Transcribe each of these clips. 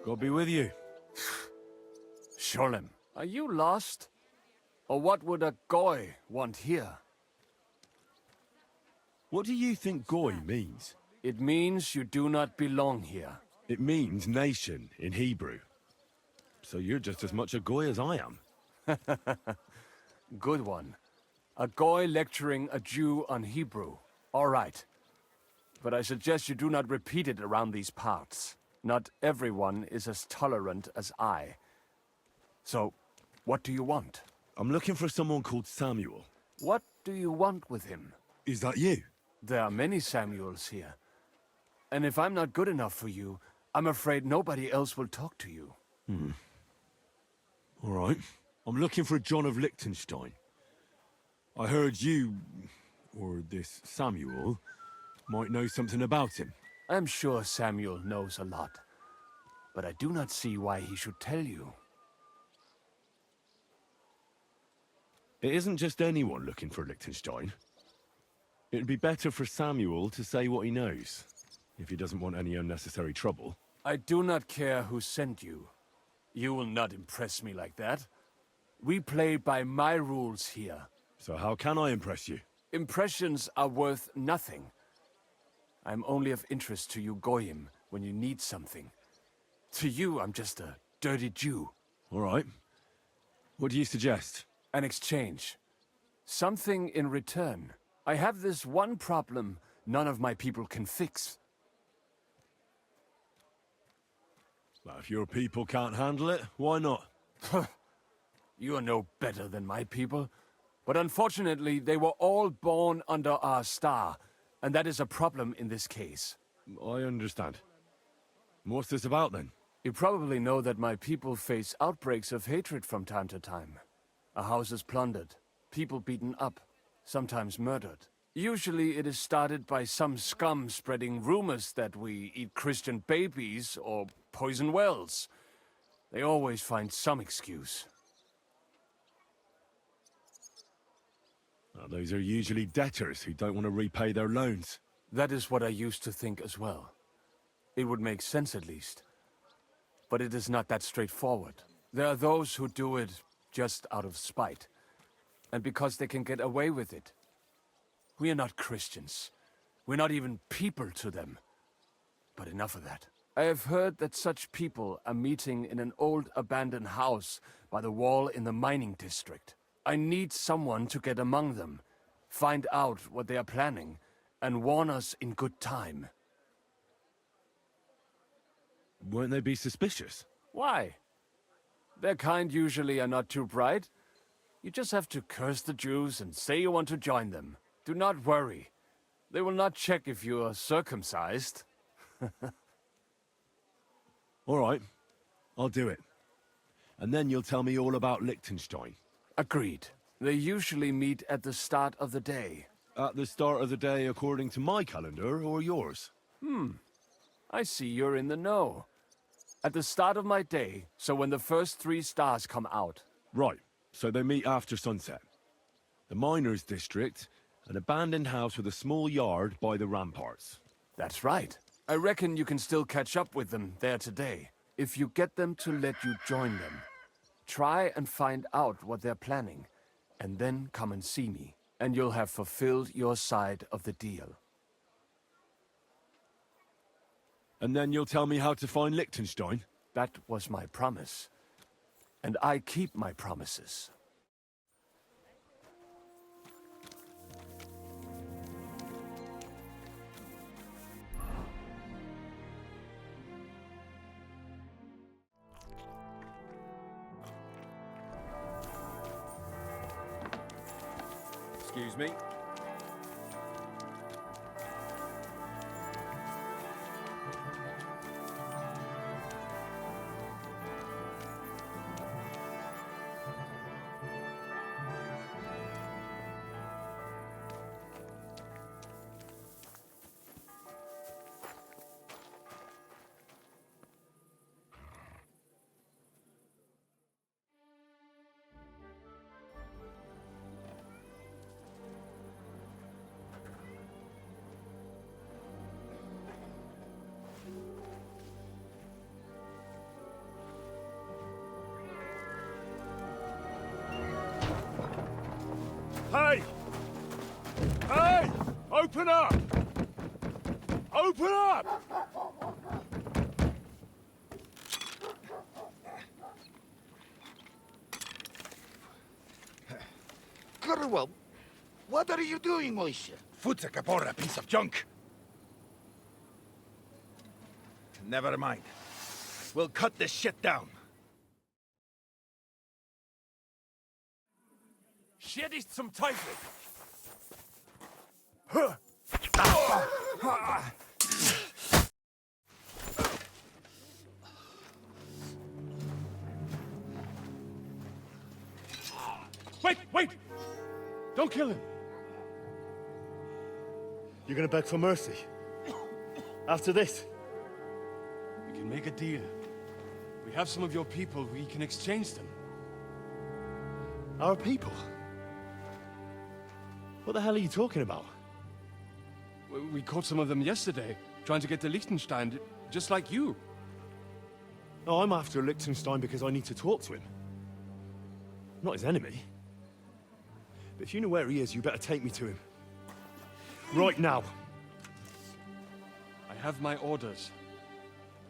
God be with you. Sholem, are you lost? Or what would a goy want here? What do you think goy means? It means you do not belong here. It means nation in Hebrew. So you're just as much a goy as I am. Good one. A goy lecturing a Jew on Hebrew. All right. But I suggest you do not repeat it around these parts. Not everyone is as tolerant as I. So, what do you want? I'm looking for someone called Samuel. What do you want with him? Is that you? There are many Samuels here. And if I'm not good enough for you, I'm afraid nobody else will talk to you. All right. I'm looking for John of Lichtenstein. I heard you, or this Samuel, might know something about him. I'm sure Samuel knows a lot. But I do not see why he should tell you. It isn't just anyone looking for Lichtenstein. It'd be better for Samuel to say what he knows, if he doesn't want any unnecessary trouble. I do not care who sent you. You will not impress me like that. We play by my rules here. So how can I impress you? Impressions are worth nothing. I'm only of interest to you Goyim when you need something. To you, I'm just a dirty Jew. All right. What do you suggest? An exchange. Something in return. I have this one problem none of my people can fix. Well, if your people can't handle it, why not? You are no better than my people. But unfortunately, they were all born under our star, and that is a problem in this case. I understand. What's this about, then? You probably know that my people face outbreaks of hatred from time to time. A house is plundered, people beaten up, sometimes murdered. Usually it is started by some scum spreading rumors that we eat Christian babies or poison wells. They always find some excuse. Well, those are usually debtors who don't want to repay their loans. That is what I used to think as well. It would make sense at least. But it is not that straightforward. There are those who do it just out of spite. And because they can get away with it. We are not Christians. We're not even people to them. But enough of that. I have heard that such people are meeting in an old abandoned house by the wall in the mining district. I need someone to get among them, find out what they are planning, and warn us in good time. Won't they be suspicious? Why? Their kind usually are not too bright. You just have to curse the Jews and say you want to join them. Do not worry. They will not check if you are circumcised. All right. I'll do it. And then you'll tell me all about Lichtenstein. Agreed. They usually meet at the start of the day. At the start of the day according to my calendar, or yours? I see you're in the know. At the start of my day, so when the first 3 stars come out. Right. So they meet after sunset. The miners' district, an abandoned house with a small yard by the ramparts. That's right. I reckon you can still catch up with them there today, if you get them to let you join them. Try and find out what they're planning, and then come and see me, and you'll have fulfilled your side of the deal. And then you'll tell me how to find Lichtenstein? That was my promise. And I keep my promises. Excuse me? Hey! Hey! Open up! Open up! Underworld, what are you doing, Moishe? Futsa Capora, piece of junk. Never mind. We'll cut this shit down. Shit ist zum Teufel! Wait, wait! Don't kill him! You're gonna beg for mercy? After this? We can make a deal. We have some of your people. We can exchange them. Our people? What the hell are you talking about? We caught some of them yesterday, trying to get to Lichtenstein, just like you. No, I'm after Lichtenstein because I need to talk to him. I'm not his enemy. But if you know where he is, you better take me to him. Right now. I have my orders.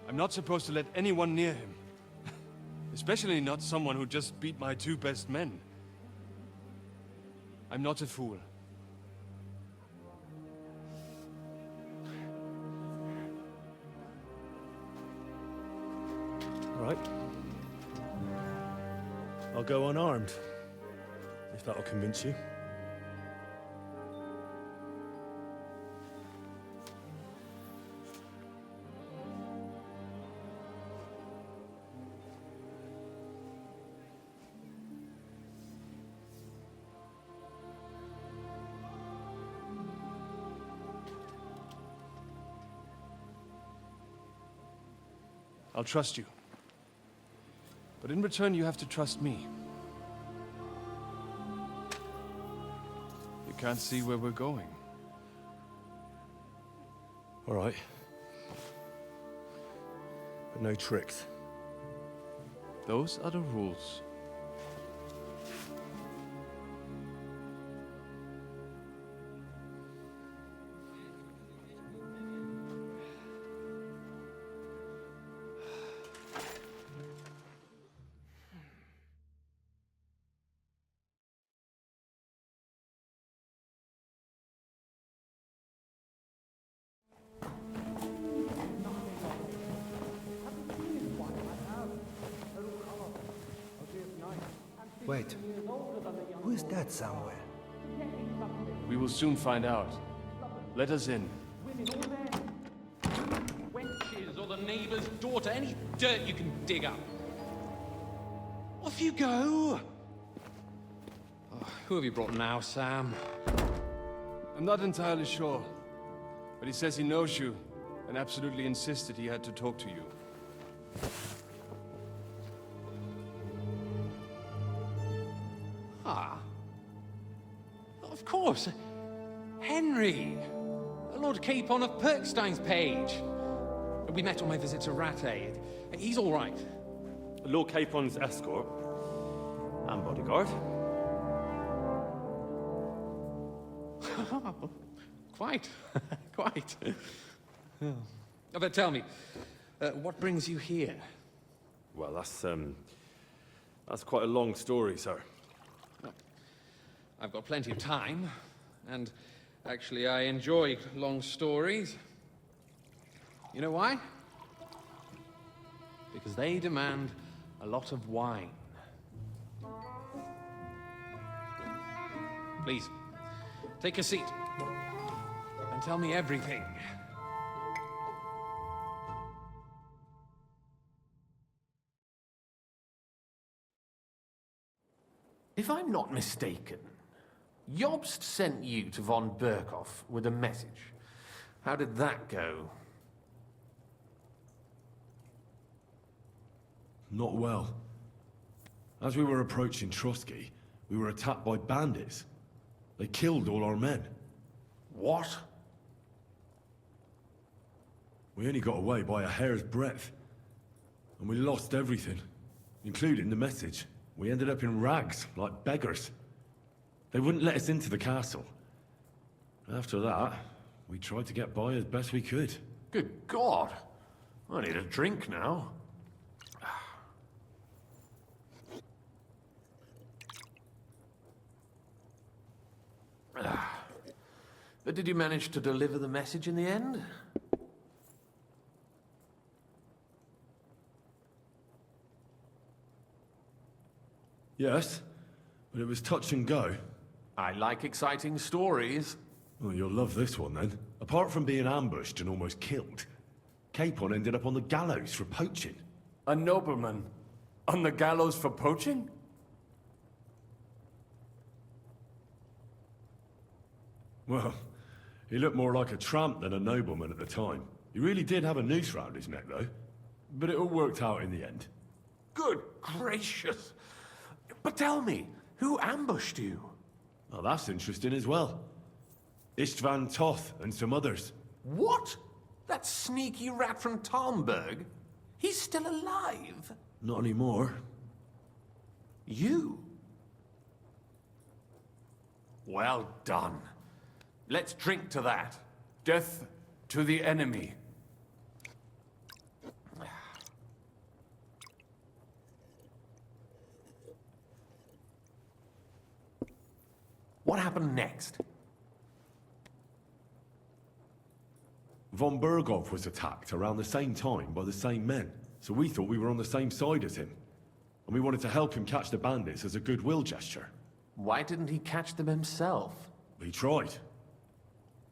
I'm not supposed to let anyone near him. Especially not someone who just beat my 2 best men. I'm not a fool. All right. I'll go unarmed. If that'll convince you. I'll trust you. But in return, you have to trust me. You can't see where we're going. All right. But no tricks. Those are the rules. Wait, who is that somewhere? We will soon find out. Let us in. Wenches or the neighbor's daughter, any dirt you can dig up. Off you go! Oh, who have you brought now, Sam? I'm not entirely sure. But he says he knows you, and absolutely insisted he had to talk to you. Ah. Of course. Henry. Lord Capon of Perkstein's page. We met on my visit to Rattay. He's all right. Lord Capon's escort. And bodyguard. Quite. Quite. Oh, but tell me, what brings you here? Well, that's quite a long story, sir. I've got plenty of time, and actually I enjoy long stories. You know why? Because they demand a lot of wine. Please, take a seat, and tell me everything. If I'm not mistaken, Jobst sent you to von Berkhoff with a message. How did that go? Not well. As we were approaching Trotsky, we were attacked by bandits. They killed all our men. What? We only got away by a hair's breadth. And we lost everything, including the message. We ended up in rags, like beggars. They wouldn't let us into the castle. After that, we tried to get by as best we could. Good God. I need a drink now. But did you manage to deliver the message in the end? Yes, but it was touch and go. I like exciting stories. Well, you'll love this one then. Apart from being ambushed and almost killed, Capon ended up on the gallows for poaching. A nobleman on the gallows for poaching? Well, he looked more like a tramp than a nobleman at the time. He really did have a noose round his neck, though. But it all worked out in the end. Good gracious. But tell me, who ambushed you? Well, that's interesting as well. Istvan Toth and some others. What? That sneaky rat from Talmberg? He's still alive? Not anymore. You? Well done. Let's drink to that. Death to the enemy. What happened next? Von Berghoff was attacked around the same time by the same men, so we thought we were on the same side as him. And we wanted to help him catch the bandits as a goodwill gesture. Why didn't he catch them himself? He tried.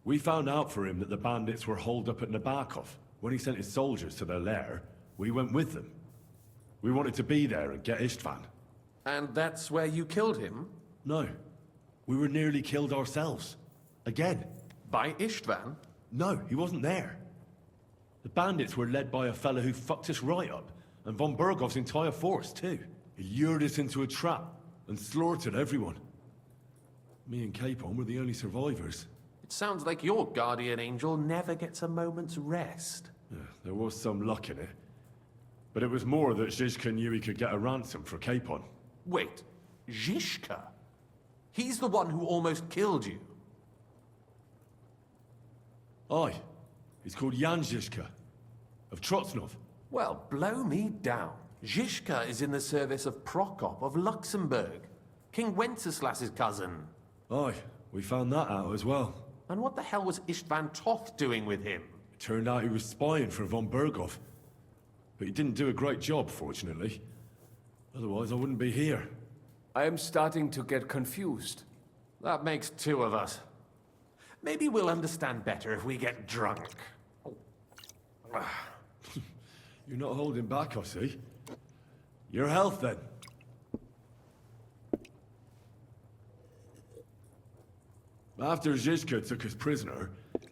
We found out for him that the bandits were holed up at Nabokov. When he sent his soldiers to their lair, we went with them. We wanted to be there and get Istvan. And that's where you killed him? No. We were nearly killed ourselves. Again. By Istvan? No, he wasn't there. The bandits were led by a fellow who fucked us right up, and von Bergov's entire force, too. He lured us into a trap and slaughtered everyone. Me and Capon were the only survivors. It sounds like your guardian angel never gets a moment's rest. Yeah, there was some luck in it. But it was more that Zizka knew he could get a ransom for Capon. Wait, Zizka? He's the one who almost killed you. Aye. He's called Jan Zizka, of Trotsnov. Well, blow me down. Zizka is in the service of Prokop of Luxembourg, King Wenceslas's cousin. Aye, we found that out as well. And what the hell was Istvan Toth doing with him? It turned out he was spying for von Berghoff. But he didn't do a great job, fortunately. Otherwise, I wouldn't be here. I am starting to get confused. That makes two of us. Maybe we'll understand better if we get drunk. You're not holding back, I see. Your health, then. After Zizka took us prisoner,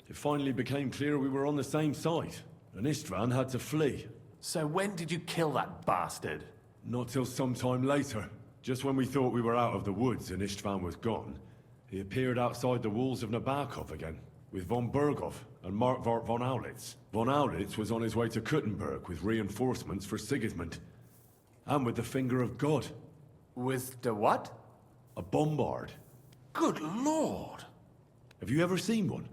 it finally became clear we were on the same side, and Istvan had to flee. So when did you kill that bastard? Not till some time later. Just when we thought we were out of the woods and Istvan was gone, he appeared outside the walls of Nabokov again, with von Berghoff and Markvart von Aulitz. Von Aulitz was on his way to Kuttenberg with reinforcements for Sigismund. And with the finger of God. With the what? A bombard. Good lord! Have you ever seen one?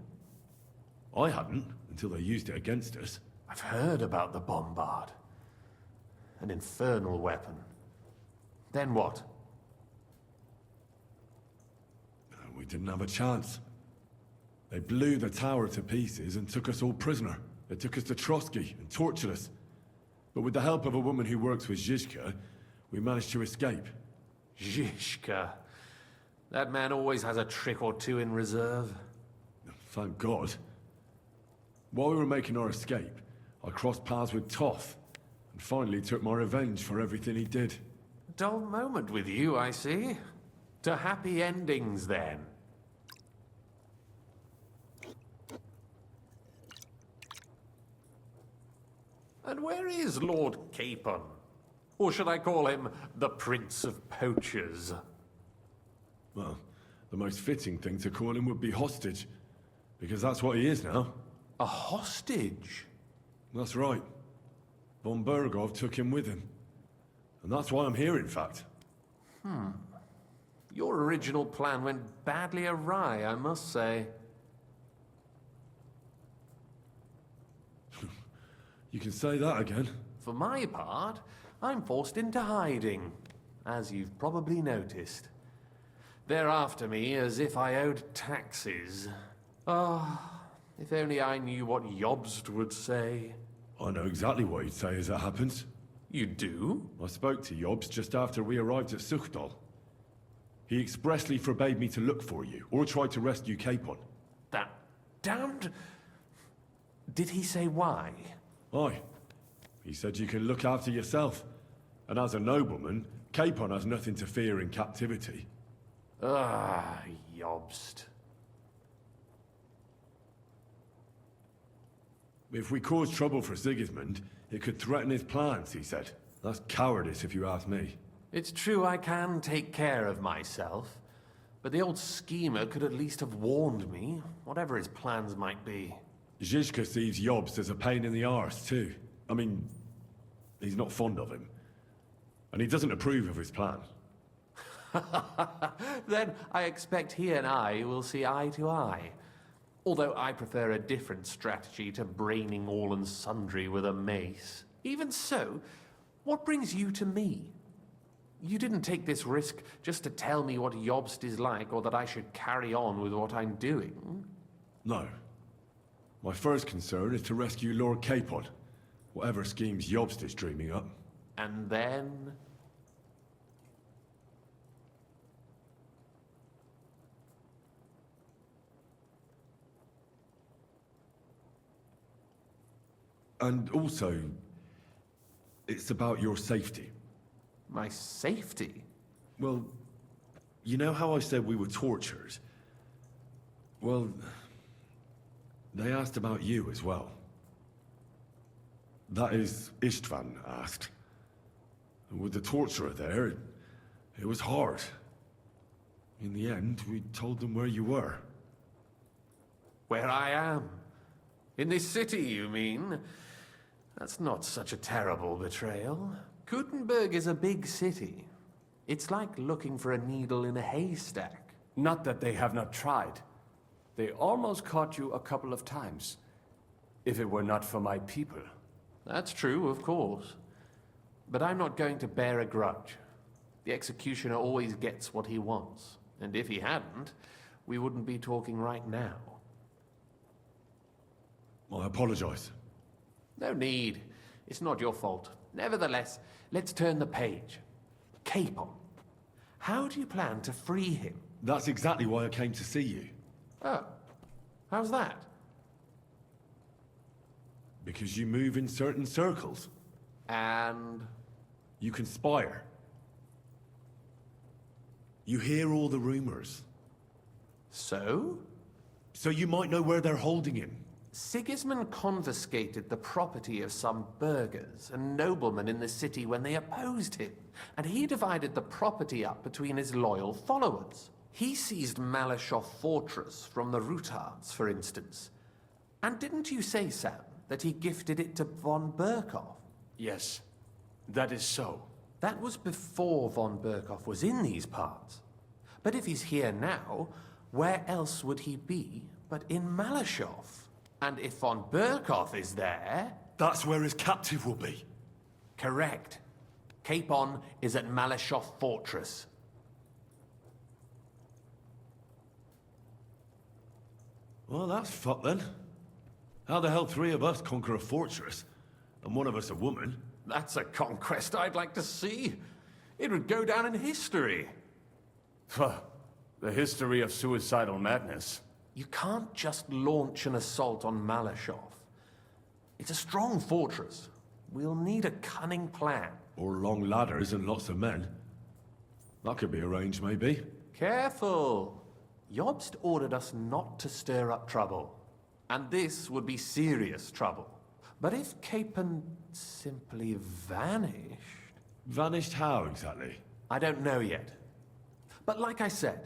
I hadn't, until they used it against us. I've heard about the bombard. An infernal weapon. Then what? We didn't have a chance. They blew the tower to pieces and took us all prisoner. They took us to Trotsky and tortured us. But with the help of a woman who works with Zizka, we managed to escape. Zizka. That man always has a trick or two in reserve. Thank God. While we were making our escape, I crossed paths with Toth, and finally took my revenge for everything he did. Dull moment with you, I see. To happy endings, then. And where is Lord Capon? Or should I call him the Prince of Poachers? Well, the most fitting thing to call him would be hostage, because that's what he is now. A hostage? That's right. Von Berghoff took him with him. And that's why I'm here, in fact. Your original plan went badly awry, I must say. You can say that again. For my part, I'm forced into hiding, as you've probably noticed. They're after me as if I owed taxes. Ah, if only I knew what Jobst would say. I know exactly what he'd say as it happens. You do? I spoke to Jobs just after we arrived at Suchdal. He expressly forbade me to look for you, or try to rescue Capon. That damned... Did he say why? Aye. He said you can look after yourself. And as a nobleman, Capon has nothing to fear in captivity. Ah, Jobst. If we cause trouble for Sigismund, it could threaten his plans, he said. That's cowardice if you ask me. It's true I can take care of myself, but the old schemer could at least have warned me, whatever his plans might be. Zizka sees Jobst as a pain in the arse, too. I mean, he's not fond of him. And he doesn't approve of his plan. Then I expect he and I will see eye to eye. Although I prefer a different strategy to braining all and sundry with a mace. Even so, what brings you to me? You didn't take this risk just to tell me what Jobst is like, or that I should carry on with what I'm doing. No. My first concern is to rescue Lord Capon, whatever schemes Jobst is dreaming up. And then... And also, it's about your safety. My safety? Well, you know how I said we were tortured? Well, they asked about you as well. That is, Istvan asked. And with the torturer there, it was hard. In the end, we told them where you were. Where I am? In this city, you mean? That's not such a terrible betrayal. Gutenberg is a big city. It's like looking for a needle in a haystack. Not that they have not tried. They almost caught you a couple of times. If it were not for my people. That's true, of course. But I'm not going to bear a grudge. The executioner always gets what he wants. And if he hadn't, we wouldn't be talking right now. I apologize. No need. It's not your fault. Nevertheless, let's turn the page. Capon. How do you plan to free him? That's exactly why I came to see you. Oh. How's that? Because you move in certain circles. And... You conspire. You hear all the rumors. So? So you might know where they're holding him. Sigismund confiscated the property of some burghers and noblemen in the city when they opposed him, and he divided the property up between his loyal followers. He seized Malashov Fortress from the Rutards, for instance. And didn't you say, Sam, that he gifted it to von Berkhoff? Yes, that is so. That was before von Berkhoff was in these parts. But if he's here now, where else would he be but in Malashov? And if von Berkhoff is there... That's where his captive will be. Correct. Capon is at Malashov Fortress. Well, that's fucked then. How the hell three of us conquer a fortress, and one of us a woman? That's a conquest I'd like to see. It would go down in history. The history of suicidal madness. You can't just launch an assault on Malashov. It's a strong fortress. We'll need a cunning plan. Or long ladders and lots of men. That could be arranged, maybe. Careful! Jobst ordered us not to stir up trouble. And this would be serious trouble. But if Capon simply vanished... Vanished how, exactly? I don't know yet. But like I said,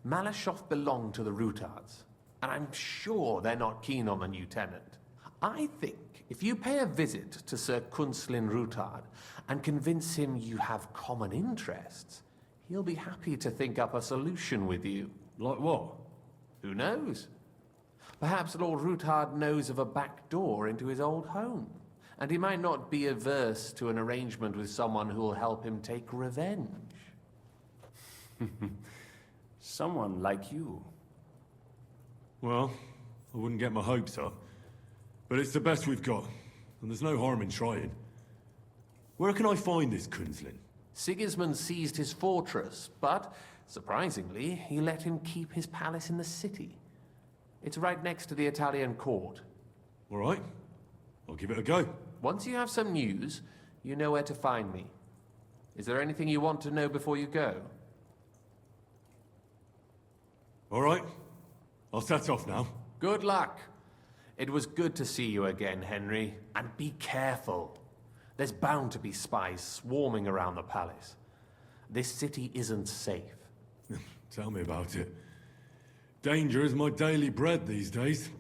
Malashov belonged to the Rutards. And I'm sure they're not keen on the new tenant. I think if you pay a visit to Sir Kunslin Rutard and convince him you have common interests, he'll be happy to think up a solution with you. Like what? Who knows? Perhaps Lord Ruthard knows of a back door into his old home, and he might not be averse to an arrangement with someone who'll help him take revenge. Someone like you. Well, I wouldn't get my hopes up. But it's the best we've got, and there's no harm in trying. Where can I find this Kunzlin? Sigismund seized his fortress, but, surprisingly, he let him keep his palace in the city. It's right next to the Italian court. All right. I'll give it a go. Once you have some news, you know where to find me. Is there anything you want to know before you go? All right. I'll set off now. Good luck. It was good to see you again, Henry. And be careful. There's bound to be spies swarming around the palace. This city isn't safe. Tell me about it. Danger is my daily bread these days.